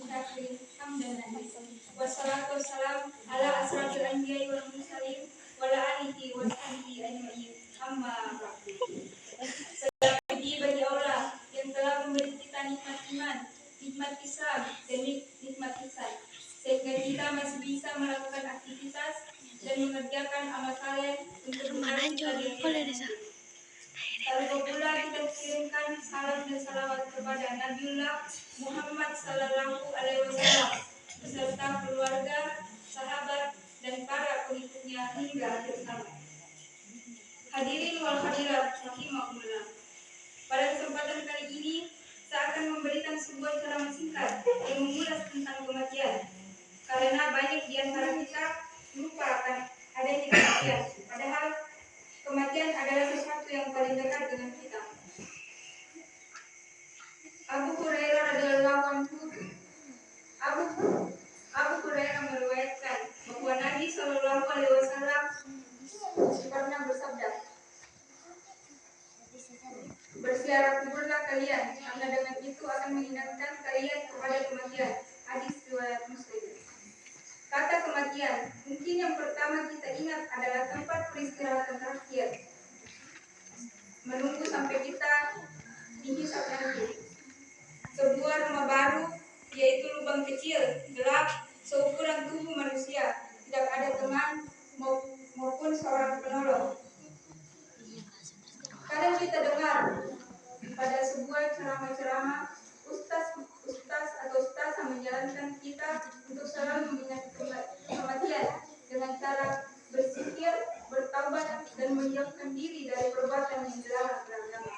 syakirin hamdan nabiyyin. Wassalatu wassalam ala asrafil anbiya'i wal mursalin wa ala alihi wa sahbihi ajma'in. Amma ba'du. Puji bagi Allah yang telah memberi kita nikmat iman, nikmat Islam, dan nikmat ihsan, sehingga kita masih bisa melakukan aktivitas dan mengerjakan amal saleh untuk bekal kita di akhirat nanti. Tak lupa pula kita kirimkan salam dan salawat kepada Nabiullah Muhammad Sallallahu Alaihi Wasallam beserta keluarga, sahabat, dan para pengikutnya hingga akhir zaman. Hadirin wal hadirat rahimakumullah. Pada kesempatan kali ini saya akan memberikan sebuah ceramah singkat yang mengulas tentang kematian. Karena banyak di antara kita lupa akan adanya kematian, padahal kematian adalah sesuatu yang paling dekat dengan kita. Abu Hurairah radhiyallahu anhu Abu Hurairah meriwayatkan bahwa Nabi Shallallahu Alaihi Wasallam pernah bersabda, "Bersiarah kuburlah kalian, karena dengan itu akan mengingatkan kalian kepada kematian." Hadis riwayat Muslim. Kata kematian, mungkin yang pertama kita ingat adalah tempat peristirahatan terakhir, menunggu sampai kita dihisab nanti. Sebuah rumah baru, yaitu lubang kecil, gelap, seukuran tubuh manusia, tidak ada teman maupun seorang penolong. Kadang kita dengar pada sebuah ceramah-ceramah ustaz atau ustazah menjalankan kita untuk selalu mengingat kematian dengan cara bersikir, bertaubat, dan menjauhkan diri dari perbuatan yang dilarang beragama.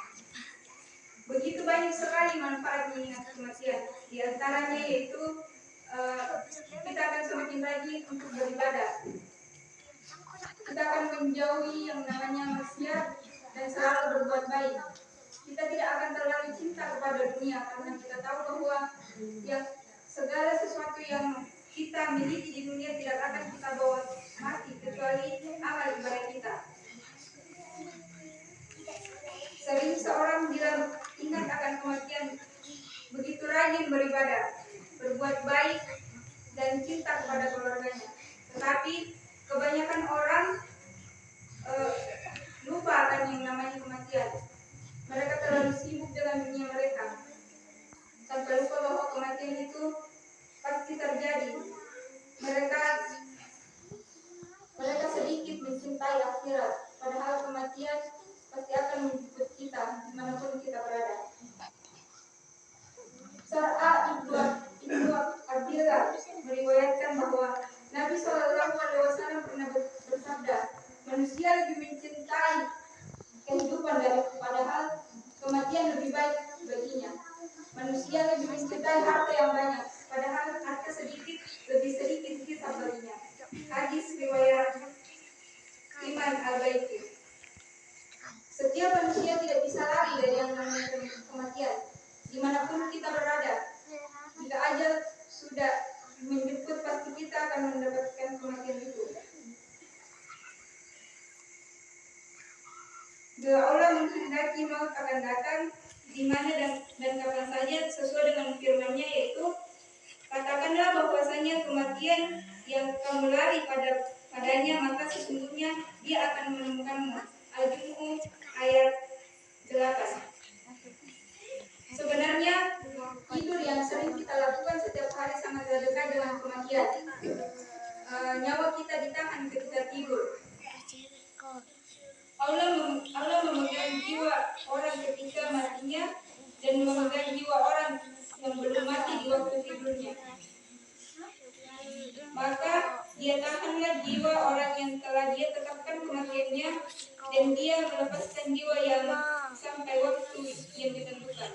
Begitu banyak sekali manfaat mengingat kematian. Di antaranya yaitu kita akan semakin rajin untuk beribadah. Kita akan menjauhi yang namanya maksiat dan selalu berbuat baik. Kita tidak akan terlalu cinta kepada dunia karena kita tahu bahwa yang segala sesuatu yang kita miliki di dunia tidak akan kita bawa mati kecuali amal ibadah kita. Sering seorang bilang ingat akan kematian, begitu rajin beribadah, berbuat baik, dan cinta kepada keluarganya. Tetapi kebanyakan orang lupa akan yang namanya kematian. Mereka terlalu sibuk dengan dunia mereka, sampai lupa bahwa kematian itu pasti terjadi. Mereka sedikit mencintai akhirat, padahal kematian pasti akan menjemput kita dimanapun kita berada. Sar'a Ibnu Abdillah meriwayatkan bahwa Nabi Shallallahu Alaihi Wasallam pernah bersabda, manusia lebih mencintai kehidupan padahal kematian lebih baik baginya. Manusia lebih mencintai harta yang banyak, padahal harta sedikit lebih sedikit hisab baginya. Hadis riwayat Imam Al-Baihaqi. Setiap manusia tidak bisa lari dari yang namanya kematian, dimanapun kita berada. Jika ajal sudah menjemput, pasti kita akan mendapatkan kematian itu. Bila Allah menghendaki maut akan datang di mana dan kapan saja sesuai dengan firman-Nya, yaitu katakanlah bahwasanya kematian yang kamu lari padanya, maka sesungguhnya dia akan menemukanmu. Al-Jumu'ah ayat 8. Sebenarnya tidur yang sering kita lakukan setiap hari sangat dekat dengan kematian. Nyawa kita ditahan ketika tidur. Allah memegang jiwa orang ketika matinya dan memegang jiwa orang yang belum mati di waktu tidurnya. Maka dia tahanlah jiwa orang yang telah dia tetapkan kematiannya, dan dia melepaskan jiwa yang sampai waktu yang ditentukan.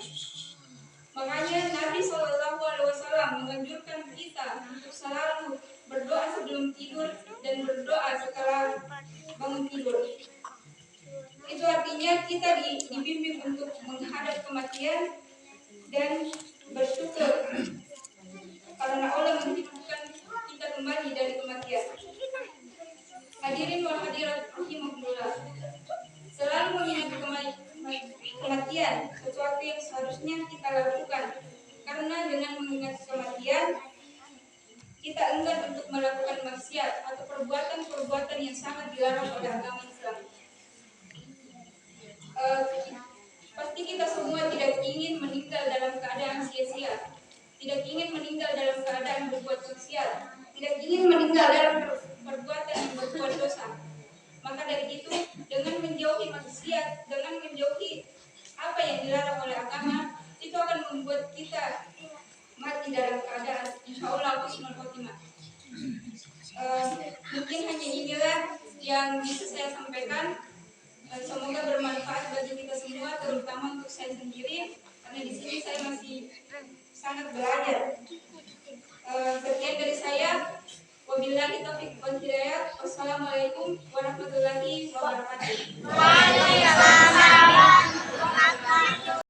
Makanya Nabi Shallallahu Alaihi Wasallam menganjurkan kita untuk selalu berdoa sebelum tidur dan berdoa setelah bangun tidur. Itu artinya kita dibimbing untuk menghadap kematian dan bersyukur karena Allah menghidupkan kita kembali dari kematian. Hadirin wal hadirat rahimakumullah. Selalu mengingat kematian sesuatu yang seharusnya kita lakukan, karena dengan mengingat kematian melakukan maksiat atau perbuatan-perbuatan yang sangat dilarang oleh agama Islam. Pasti kita semua tidak ingin meninggal dalam keadaan sia-sia, tidak ingin meninggal dalam keadaan berbuat maksiat, tidak ingin meninggal dalam perbuatan yang berbuat dosa. Maka dari itu, dengan menjauhi maksiat, dengan menjauhi apa yang dilarang oleh agama, itu akan membuat kita mati dalam keadaan insya Allah husnul khotimah. Mungkin hanya inilah yang bisa saya sampaikan. Semoga bermanfaat bagi kita semua, terutama untuk saya sendiri, karena di sini saya masih sangat belajar. Sekian dari saya. Wabillahi taufiq wal hidayah. Wassalamualaikum warahmatullahi wabarakatuh.